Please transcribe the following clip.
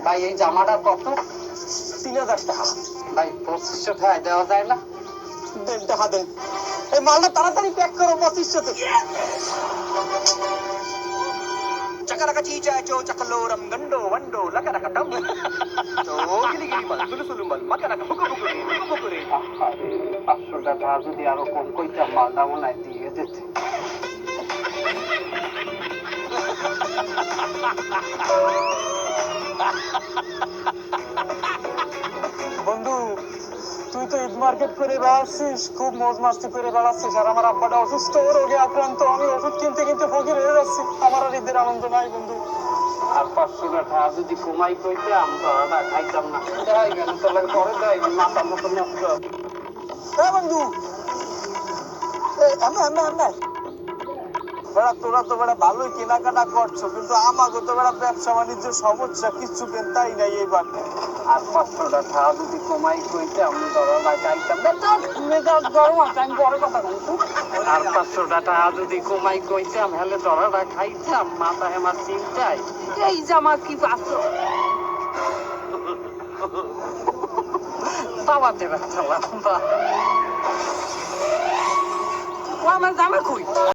ভাই এই জামাটা কত? 3000 টাকা। ভাই 2500 টাকা দেওয়া যায় না? দেন টাকা দেন। এই মালটা তাড়াতাড়ি প্যাক করো 2500 তে। Cakaraka cica co cakaloram gando wando lakaraka dam. So gili gili mal sulu sulu mal makaraka buku buku re buku buku re. আরে 500 টাকা যদি আরো কম কইতাম মালটা মনে হয় দিয়ে যেতে। বন্ধু তুই তো ঈদ মার্কেট করে বেড়াচ্ছিস, খুব মজ মাস্তি করে বেড়াচ্ছিস, আর আমার আব্বাটা অসুস্থ, রোগে আক্রান্ত। আমি ওষুধ কিনতে কিনতে ফকির হয়ে যাচ্ছি। আমার আর ঈদের আনন্দ নাই বন্ধু। আর 500 টাকা যদি কমাই কইতাম ধরাটা খাইতাম না। দেখাই গেল তাহলে পরে দেয় মাথা মতো নষ্ট। হ্যাঁ বন্ধু, তোরা তো বেড়া ভালোই কেনাকাটা করছো, কিন্তু আমাকে তো বেড়া ব্যবসা বাণিজ্য সমস্যা, কিচ্ছু কেনতাই নাই এইবার। আর 500 টাকা যদি কমাই কইতাম ধরাটা খাইতাম না। আর 500 টাকা যদি কমাই কইতাম হলে ধরাটা খাইতাম। মাথা আমার চিন্তায় এই জামা কি পাচ্ছ বাবাতে ব্যথা আমার জামা কই?